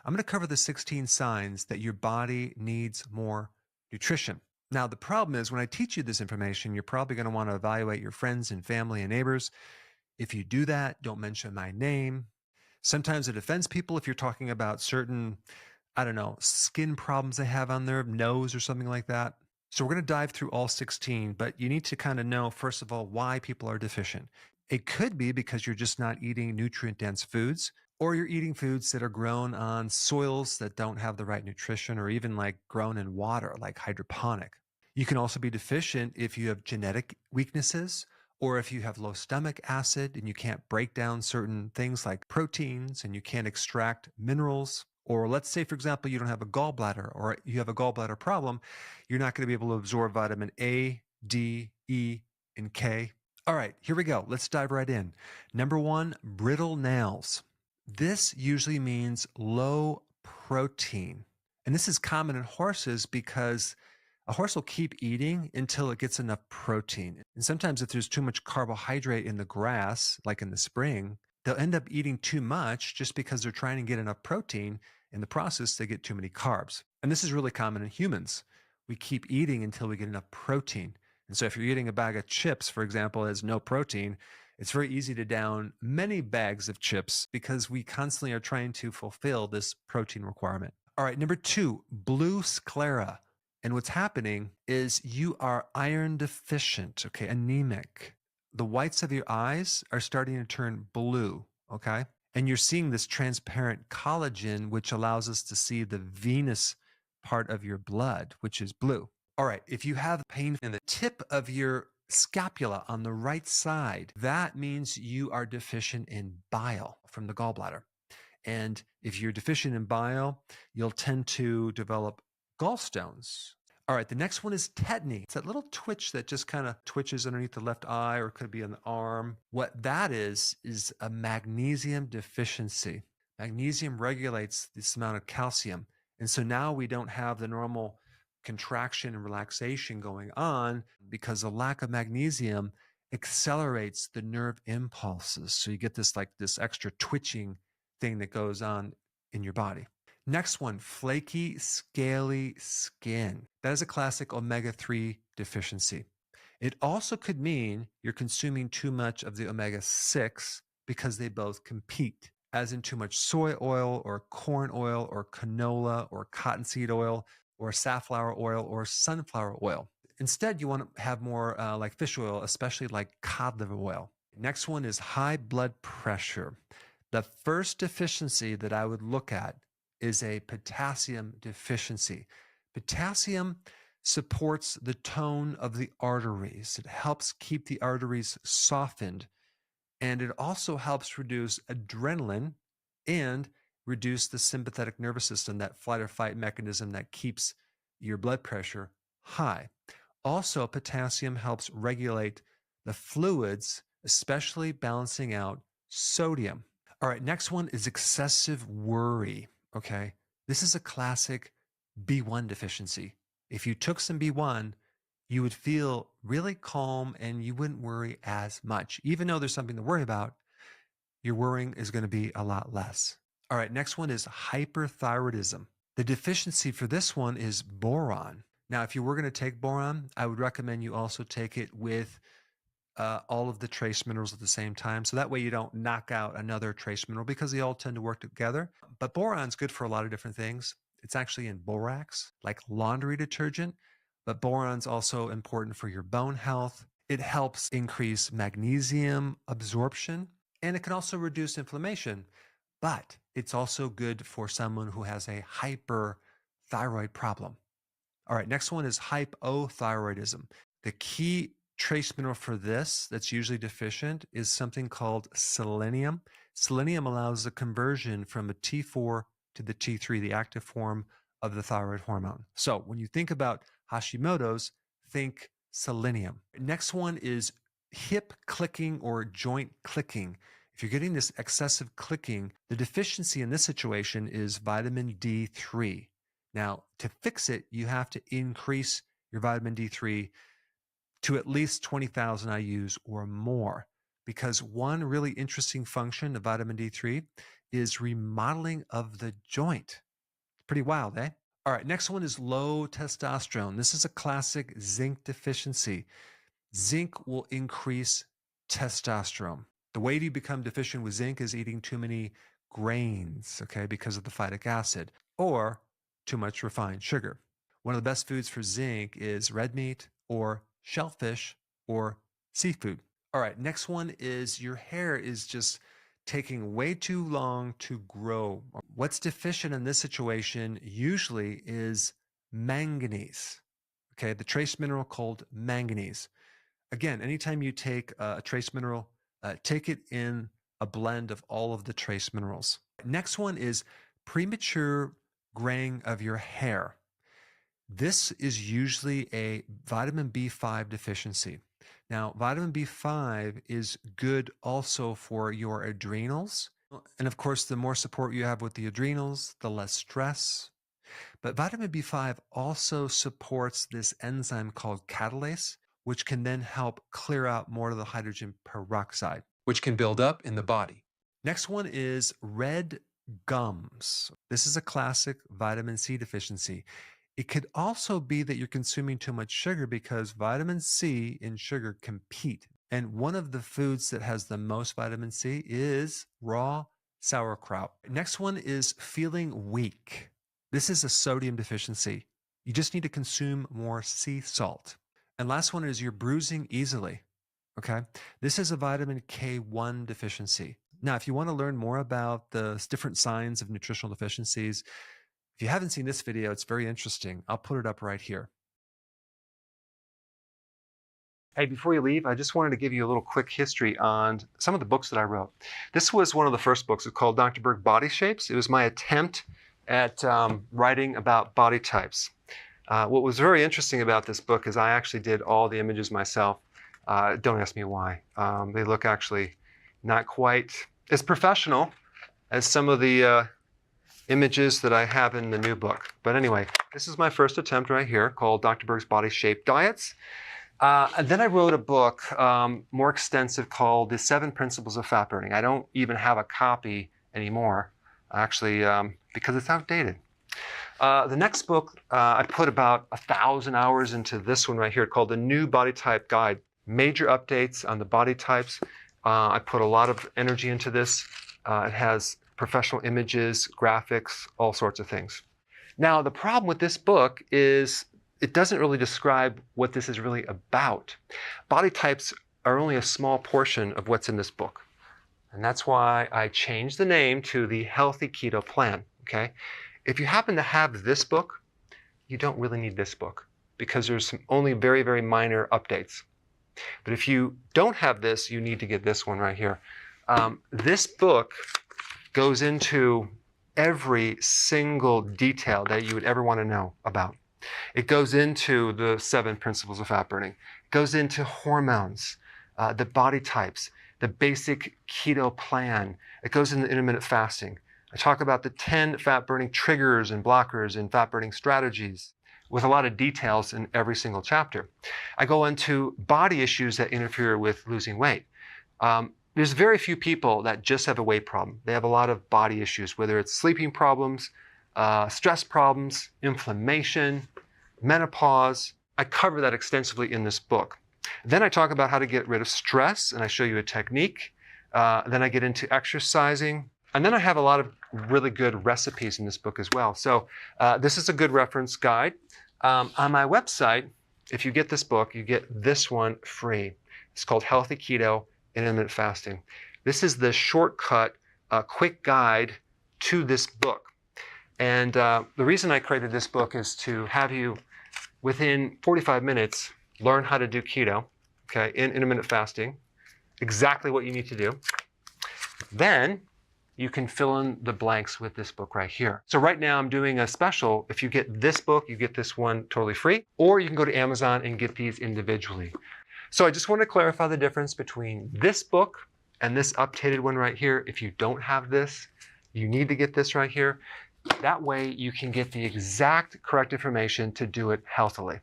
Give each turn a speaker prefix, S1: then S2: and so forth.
S1: I'm going to cover the 16 signs that your body needs more nutrition. Now, the problem is when I teach you this information, you're probably going to want to evaluate your friends and family and neighbors. If you do that, don't mention my name. Sometimes it offends people if you're talking about certain, skin problems they have on their nose or something like that. So we're going to dive through all 16, but you need to kind of know, first of all, why people are deficient. It could be because you're just not eating nutrient-dense foods, or you're eating foods that are grown on soils that don't have the right nutrition, or even like grown in water, like hydroponic. You can also be deficient if you have genetic weaknesses, or if you have low stomach acid and you can't break down certain things like proteins and you can't extract minerals. Or let's say, for example, you don't have a gallbladder or you have a gallbladder problem, you're not going to be able to absorb vitamin A, D, E, and K. All right, here we go. Let's dive right in. Number 1, brittle nails. This usually means low protein. And this is common in horses because a horse will keep eating until it gets enough protein. And sometimes if there's too much carbohydrate in the grass, like in the spring, they'll end up eating too much just because they're trying to get enough protein. In the process, they get too many carbs. And this is really common in humans. We keep eating until we get enough protein. And so if you're eating a bag of chips, for example, has no protein, it's very easy to down many bags of chips because we constantly are trying to fulfill this protein requirement. All right, number 2, blue sclera. And what's happening is you are iron deficient, okay, anemic. The whites of your eyes are starting to turn blue, okay? And you're seeing this transparent collagen, which allows us to see the venous part of your blood, which is blue. All right, if you have pain in the tip of your scapula on the right side, that means you are deficient in bile from the gallbladder. And if you're deficient in bile, you'll tend to develop gallstones. All right, the next one is tetany. It's that little twitch that just kind of twitches underneath the left eye or could be on the arm. What that is a magnesium deficiency. Magnesium regulates this amount of calcium. And so now we don't have the normal contraction and relaxation going on because the lack of magnesium accelerates the nerve impulses. So you get this extra twitching thing that goes on in your body. Next one, flaky, scaly skin. That is a classic omega-3 deficiency. It also could mean you're consuming too much of the omega-6 because they both compete, as in too much soy oil or corn oil or canola or cottonseed oil or safflower oil or sunflower oil. Instead, you want to have more like fish oil, especially like cod liver oil. Next one is high blood pressure. The first deficiency that I would look at is a potassium deficiency. Potassium supports the tone of the arteries. It helps keep the arteries softened, and it also helps reduce adrenaline and reduce the sympathetic nervous system, that flight or fight mechanism that keeps your blood pressure high. Also, potassium helps regulate the fluids, especially balancing out sodium. All right, next one is excessive worry. Okay, this is a classic B1 deficiency. If you took some B1, you would feel really calm and you wouldn't worry as much. Even though there's something to worry about, your worrying is going to be a lot less. All right, next one is hyperthyroidism. The deficiency for this one is boron. Now, if you were going to take boron, I would recommend you also take it with all of the trace minerals at the same time. So that way you don't knock out another trace mineral because they all tend to work together. But boron's good for a lot of different things. It's actually in borax, like laundry detergent. But boron's also important for your bone health. It helps increase magnesium absorption, and it can also reduce inflammation. But it's also good for someone who has a hyperthyroid problem. All right, next one is hypothyroidism. The key trace mineral for this that's usually deficient is something called selenium. Selenium allows the conversion from a T4 to the T3, the active form of the thyroid hormone. So when you think about Hashimoto's, think selenium. Next one is hip clicking or joint clicking. If you're getting this excessive clicking, the deficiency in this situation is vitamin D3. Now, to fix it, you have to increase your vitamin D3 to at least 20,000 IUs or more, because one really interesting function of vitamin D3 is remodeling of the joint. Pretty wild, eh? All right, next one is low testosterone. This is a classic zinc deficiency. Zinc will increase testosterone. The way you become deficient with zinc is eating too many grains, okay, because of the phytic acid, or too much refined sugar. One of the best foods for zinc is red meat or shellfish or seafood. All right, next one is your hair is just taking way too long to grow. What's deficient in this situation usually is manganese, okay, the trace mineral called manganese. Again, anytime you take a trace mineral, take it in a blend of all of the trace minerals. Next one is premature graying of your hair. This is usually a vitamin B5 deficiency. Now, vitamin B5 is good also for your adrenals. And of course, the more support you have with the adrenals, the less stress. But vitamin B5 also supports this enzyme called catalase, which can then help clear out more of the hydrogen peroxide, which can build up in the body. Next one is red gums. This is a classic vitamin C deficiency. It could also be that you're consuming too much sugar because vitamin C and sugar compete. And one of the foods that has the most vitamin C is raw sauerkraut. Next one is feeling weak. This is a sodium deficiency. You just need to consume more sea salt. And last one is you're bruising easily, okay? This is a vitamin K1 deficiency. Now, if you want to learn more about the different signs of nutritional deficiencies, if you haven't seen this video, it's very interesting. I'll put it up right here. Hey, before you leave, I just wanted to give you a little quick history on some of the books that I wrote. This was one of the first books. It's called Dr. Berg Body Shapes. It was my attempt at writing about body types. What was very interesting about this book is I actually did all the images myself. Don't ask me why. They look actually not quite as professional as some of the images that I have in the new book. But anyway, this is my first attempt right here called Dr. Berg's Body Shape Diets. And then I wrote a book more extensive called The 7 Principles of Fat Burning. I don't even have a copy anymore, actually, because it's outdated. The next book, I put about 1,000 hours into this one right here called The New Body Type Guide. Major updates on the body types. I put a lot of energy into this. It has professional images, graphics, all sorts of things. Now, the problem with this book is it doesn't really describe what this is really about. Body types are only a small portion of what's in this book. And that's why I changed the name to the Healthy Keto Plan, okay? If you happen to have this book, you don't really need this book because there's some only very, very minor updates. But if you don't have this, you need to get this one right here. This book goes into every single detail that you would ever want to know about. It goes into the 7 principles of fat burning. It goes into hormones, the body types, the basic keto plan. It goes into intermittent fasting. I talk about the 10 fat burning triggers and blockers and fat burning strategies with a lot of details in every single chapter. I go into body issues that interfere with losing weight. There's very few people that just have a weight problem. They have a lot of body issues, whether it's sleeping problems, stress problems, inflammation, menopause. I cover that extensively in this book. Then I talk about how to get rid of stress, and I show you a technique. Then I get into exercising. And then I have a lot of really good recipes in this book as well. So this is a good reference guide. On my website, if you get this book, you get this one free. It's called Healthy Keto and Intermittent Fasting. This is the shortcut, quick guide to this book. And the reason I created this book is to have you, within 45 minutes, learn how to do keto, okay, in intermittent fasting, exactly what you need to do. Then you can fill in the blanks with this book right here. So right now I'm doing a special. If you get this book, you get this one totally free, or you can go to Amazon and get these individually. So I just want to clarify the difference between this book and this updated one right here. If you don't have this, you need to get this right here. That way you can get the exact correct information to do it healthily.